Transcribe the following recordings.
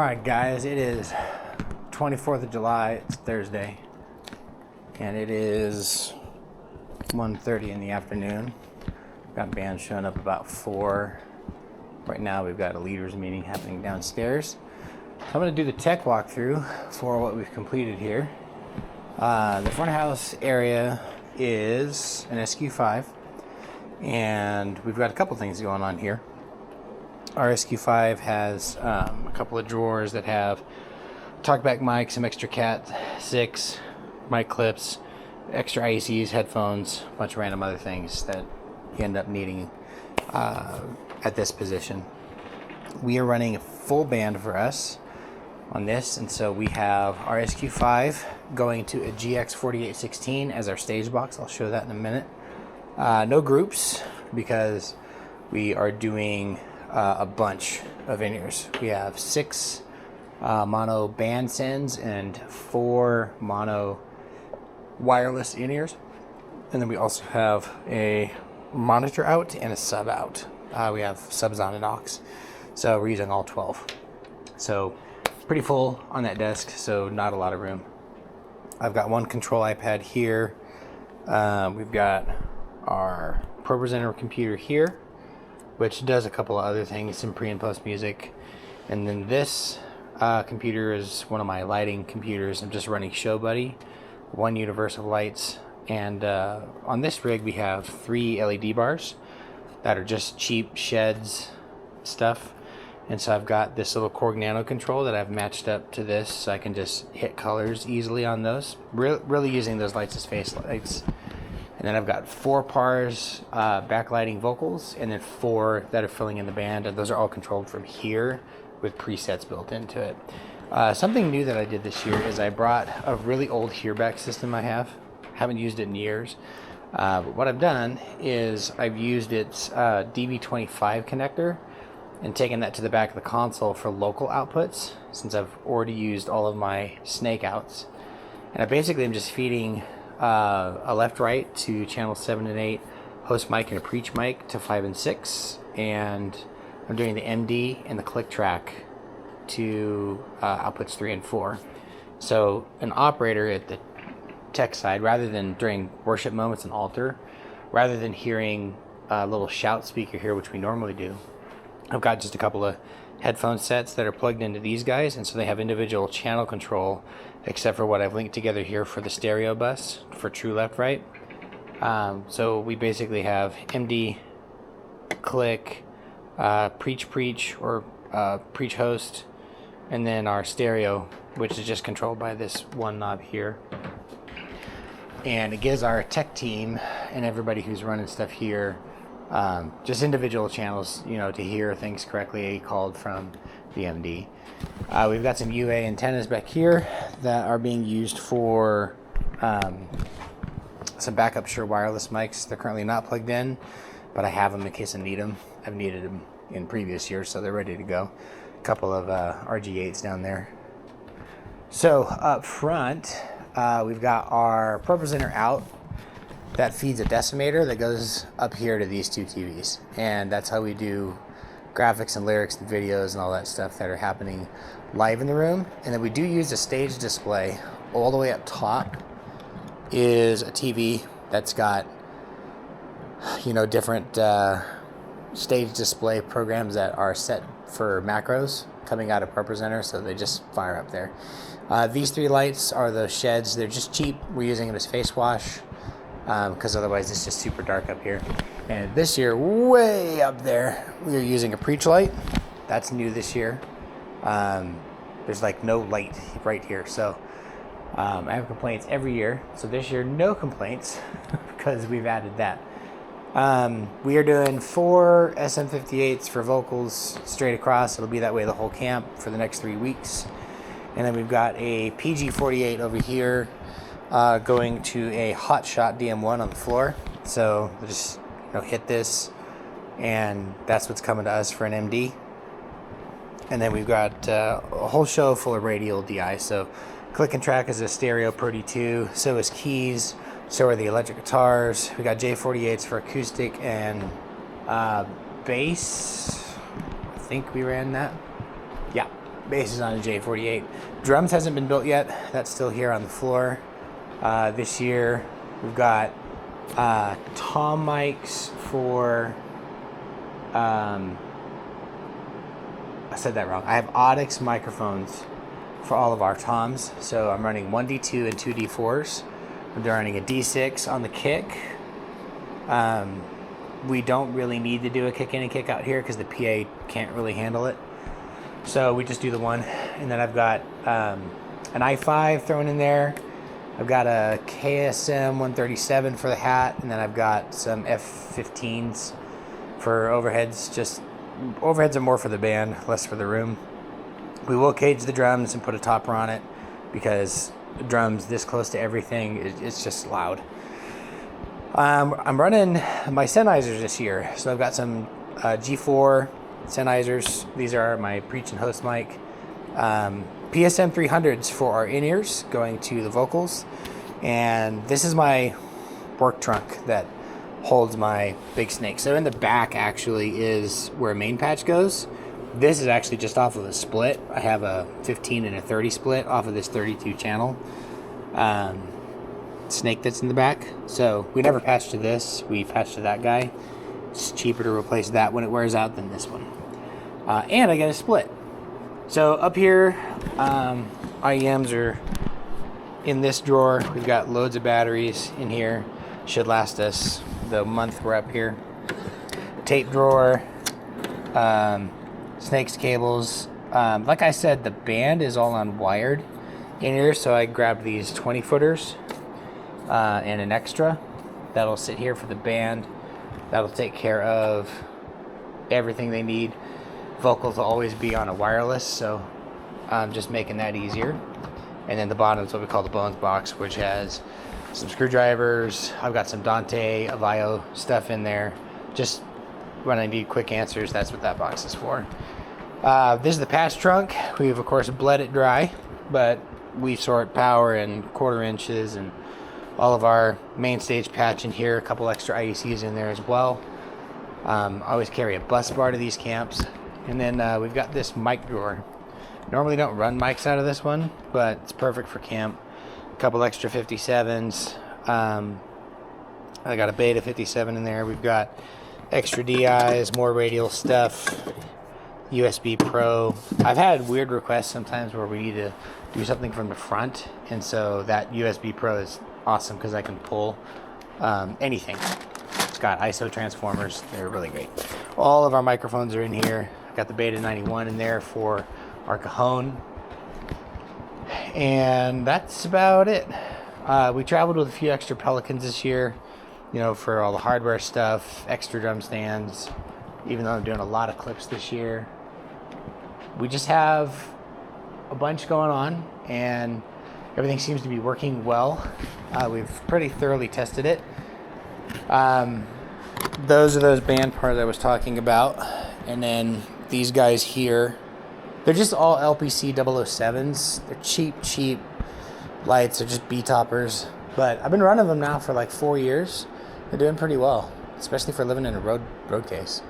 Alright guys, it is 24th of July, it's Thursday, and it is 1:30 in the afternoon. We've got band showing up about 4. Right now we've got a leaders meeting happening downstairs. I'm going to do the tech walkthrough for what we've completed here. The front of house area is an SQ5, and we've got a couple things going on here. Our SQ5 has a couple of drawers that have talkback mics, some extra Cat 6 mic clips, extra IECs, headphones, a bunch of random other things that you end up needing at this position. We are running a full band for us on this, and so we have our SQ5 going to a GX4816 as our stage box. I'll show that in a minute. No groups because we are doing a bunch of in-ears. We have 6 mono band sends and 4 mono wireless in-ears, and then we also have a monitor out and a sub out. We have subs on and aux, so we're using all 12. So pretty full on that desk, so not a lot of room. I've got one control iPad here. We've got our ProPresenter computer here, which does a couple of other things, some pre and post music. And then this computer is one of my lighting computers. I'm just running Show Buddy, 1 universal lights, and on this rig we have 3 LED bars that are just cheap sheds stuff. And so I've got this little Korg Nano control that I've matched up to this, so I can just hit colors easily on those. Really using those lights as face lights. And then I've got 4 PARs backlighting vocals, and then 4 that are filling in the band, and those are all controlled from here with presets built into it. Something new that I did this year is I brought a really old Hearback system I haven't used it in years. But what I've done is I've used its DB25 connector and taken that to the back of the console for local outputs, since I've already used all of my snake outs. And I basically am just feeding a left-right to channel 7 and 8, host mic and a preach mic to 5 and 6, and I'm doing the MD and the click track to outputs 3 and 4. So an operator at the tech side, rather than during worship moments and altar, rather than hearing a little shout speaker here, which we normally do, I've got just a couple of headphone sets that are plugged into these guys, and so they have individual channel control, except for what I've linked together here for the stereo bus for true left right. So we basically have MD, click, preach or preach host, and then our stereo, which is just controlled by this one knob here. And it gives our tech team and everybody who's running stuff here just individual channels, to hear things correctly called from the MD. We've got some UA antennas back here that are being used for some backup Shure wireless mics. They're currently not plugged in, but I have them in case I need them. I've needed them in previous years, so they're ready to go. A couple of RG8s down there. So up front, we've got our ProPresenter out. That feeds a decimator that goes up here to these 2 TVs, and that's how we do graphics and lyrics and videos and all that stuff that are happening live in the room. And then we do use a stage display. All the way up top is a TV that's got different stage display programs that are set for macros coming out of ProPresenter, so they just fire up there. These 3 lights are the sheds. They're just cheap. We're using them as face wash, because otherwise it's just super dark up here. And this year, way up there, we are using a preach light. That's new this year. There's like no light right here, so I have complaints every year. So this year, no complaints because we've added that. We are doing 4 SM58s for vocals straight across. It'll be that way the whole camp for the next 3 weeks. And then we've got a PG48 over here going to a Hotshot DM1 on the floor. So we'll just hit this, and that's what's coming to us for an MD. And then we've got a whole show full of radial DI. So Click and Track is a stereo Pro D2, so is keys, so are the electric guitars. We got J48s for acoustic and bass. I think we ran that. Yeah. Bass is on a J48. Drums hasn't been built yet. That's still here on the floor. This year we've got tom mics for, I said that wrong. I have Audix microphones for all of our toms. So I'm running 1D2 and 2D4s. I'm running a D6 on the kick. We don't really need to do a kick in and kick out here because the PA can't really handle it. So we just do the one. And then I've got an i5 thrown in there. I've got a KSM 137 for the hat. And then I've got some F15s for overheads. Just overheads are more for the band, less for the room. We will cage the drums and put a topper on it because drums this close to everything, it's just loud. I'm running my Sennheisers this year. So I've got some G4 Sennheisers. These are my preach and host mic. PSM 300s for our in-ears going to the vocals. And this is my work trunk that holds my big snake. So in the back actually is where a main patch goes. This is actually just off of a split. I have a 15 and a 30 split off of this 32 channel snake that's in the back. So we never patched to this. We patched to that guy. It's cheaper to replace that when it wears out than this one. And I get a split. So up here, IEMs are in this drawer. We've got loads of batteries in here. Should last us the month we're up here. Tape drawer, snakes, cables. Like I said, the band is all unwired in here, so I grabbed these 20 footers and an extra that'll sit here for the band. That'll take care of everything they need. Vocals will always be on a wireless, so I'm just making that easier. And then the bottom is what we call the bones box, which has some screwdrivers. I've got some Dante Avio stuff in there. Just when I need quick answers, that's what that box is for. This is the patch trunk. We've of course bled it dry, but we sort power and 1/4 inches and all of our main stage patch in here, a couple extra IECs in there as well. I always carry a bus bar to these camps. And then we've got this mic drawer. Normally don't run mics out of this one, but it's perfect for camp. A couple extra 57s. I got a Beta 57 in there. We've got extra DIs, more radial stuff, USB Pro. I've had weird requests sometimes where we need to do something from the front, and so that USB Pro is awesome because I can pull anything. It's got ISO transformers. They're really great. All of our microphones are in here. I've got the Beta 91 in there for our Cajon. And that's about it. We traveled with a few extra Pelicans this year, you know, for all the hardware stuff, extra drum stands, even though I'm doing a lot of clips this year. We just have a bunch going on, and everything seems to be working well. We've pretty thoroughly tested it. Those are those band parts I was talking about. And then these guys here, they're just all LPC 007s. They're cheap lights. They're just B-toppers. But I've been running them now for like 4 years. They're doing pretty well, especially for living in a road case.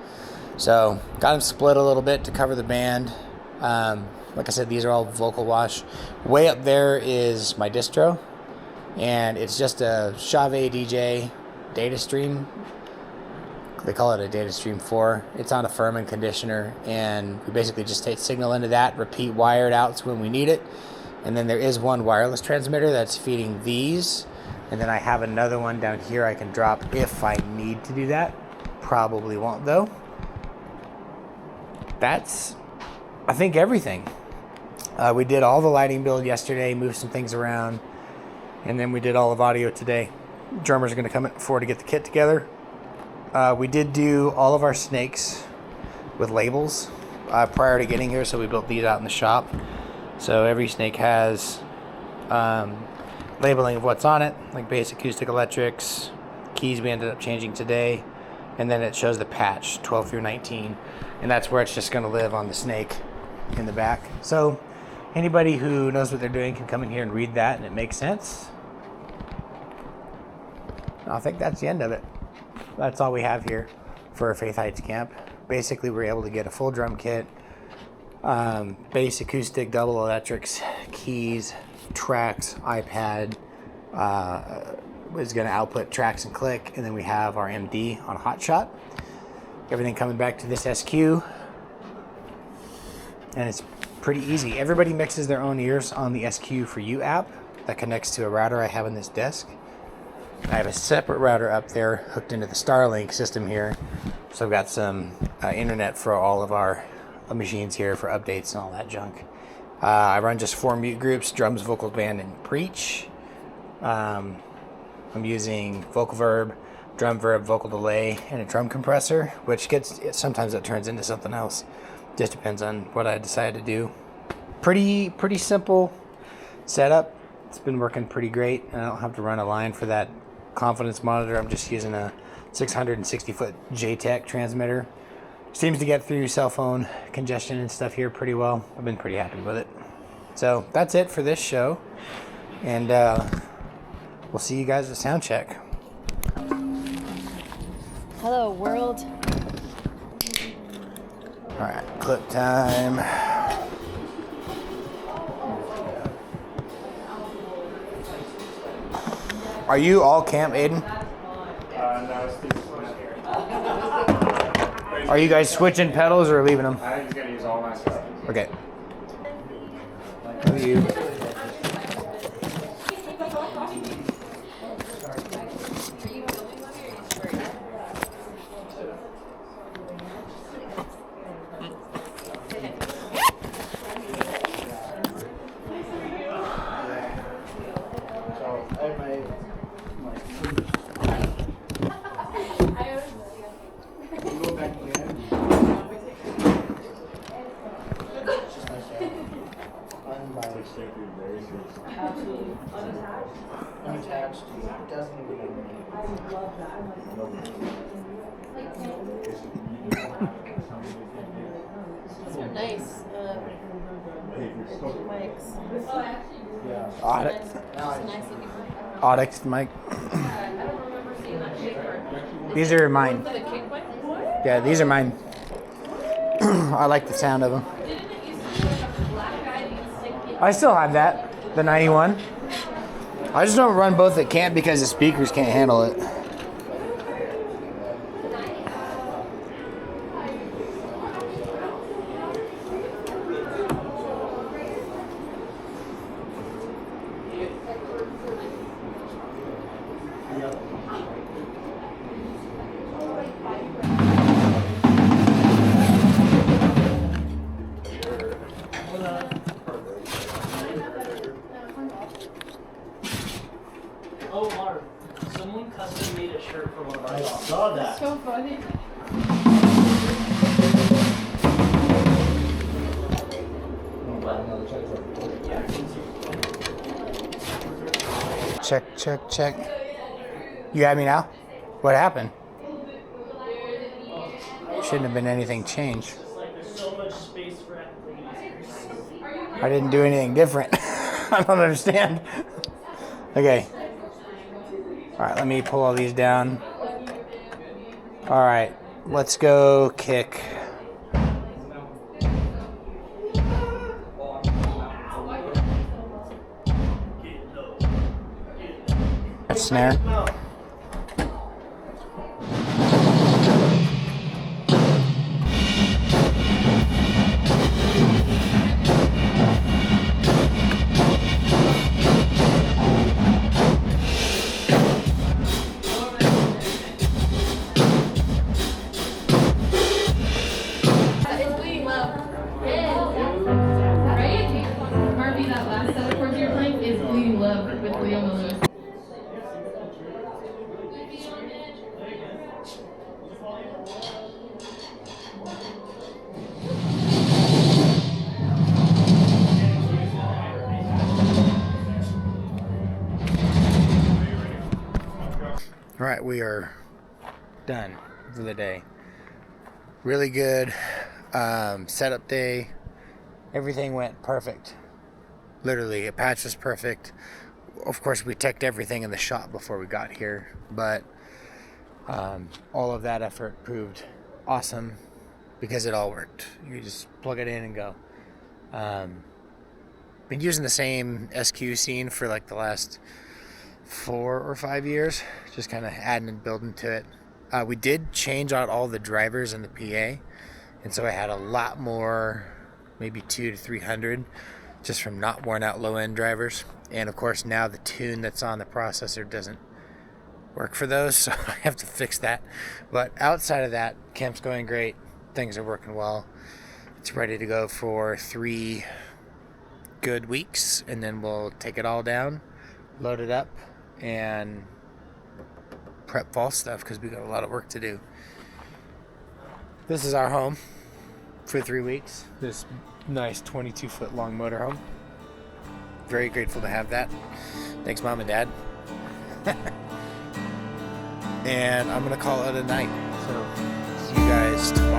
So got them split a little bit to cover the band. Like I said, these are all vocal wash. Way up there is my distro, and it's just a Chave DJ data stream. They call it a data stream 4. It's on a Furman conditioner, and we basically just take signal into that, repeat wired out when we need it. And then there is one wireless transmitter that's feeding these, and then I have another one down here I can drop if I need to do that. Probably won't though. That's, I think, everything. We did all the lighting build yesterday, moved some things around, and then we did all of audio today. Drummers are going to come at 4 to get the kit together. We did do all of our snakes with labels prior to getting here, so we built these out in the shop. So every snake has labeling of what's on it, like bass, acoustic, electrics. Keys we ended up changing today, and then it shows the patch 12 through 19, and that's where it's just going to live on the snake in the back. So anybody who knows what they're doing can come in here and read that, and it makes sense. I think that's the end of it. That's all we have here for Faith Heights Camp. Basically, we're able to get a full drum kit, Bass, acoustic, double electrics, keys, tracks, iPad, is going to output tracks and click, and then we have our MD on Hotshot. Everything coming back to this SQ, and it's pretty easy. Everybody mixes their own ears on the SQ for You app that connects to a router I have on this desk. I have a separate router up there hooked into the Starlink system here, so I've got some internet for all of our machines here for updates and all that junk. I run just 4 mute groups: drums, vocal band, and preach. I'm using vocal verb, drum verb, vocal delay, and a drum compressor, which sometimes it turns into something else. Just depends on what I decide to do. Pretty simple setup. It's been working pretty great. I don't have to run a line for that confidence monitor. I'm just using a 660-foot JTAC transmitter. Seems to get through cell phone congestion and stuff here pretty well. I've been pretty happy with it. So that's it for this show, and we'll see you guys at sound check. Hello, world. All right, clip time. Are you all camp, Aiden? No, it's this one here. Are you guys switching pedals or leaving them? I'm just gonna use all my stuff. Okay. How are you? Unattached. Doesn't even These are nice mics. Audix. It's a nice looking mic. Audix mic. I don't remember seeing that shaper. These are mine. Is that a kick mic? Yeah, these are mine. I like the sound of them. Didn't it used to be like a black guy that you stick in? I still have that, the 91. I just don't run both at camp because the speakers can't handle it. Oh, Marv, someone custom made a shirt for one of our dogs. saw that. So funny. Check. You have me now? What happened? Shouldn't have been anything changed. It's like there's so much space for athletes. I didn't do anything different. I don't understand. Okay. All right, let me pull all these down. All right, let's go kick. Snare. It's bleeding low. Right? Harvey, that last set of chords you're playing is bleeding low with Leoma Lewis. All right, we are done for the day. Really good setup day. Everything went perfect. Literally, a patch was perfect. Of course, we checked everything in the shop before we got here, but all of that effort proved awesome because it all worked. You just plug it in and go. Been using the same SQ scene for like the last 4 or 5 years, just kind of adding and building to it. We did change out all the drivers in the PA, and so I had a lot more, maybe 200 to 300, just from not worn out low end drivers. And of course now the tune that's on the processor doesn't work for those, so I have to fix that. But outside of that, camp's going great. Things are working well. It's ready to go for 3 good weeks, and then we'll take it all down, load it up, and prep fall stuff because we got a lot of work to do. This is our home for 3 weeks. This nice 22-foot long motorhome. Very grateful to have that. Thanks, Mom and Dad. And I'm gonna call it a night. So see you guys tomorrow.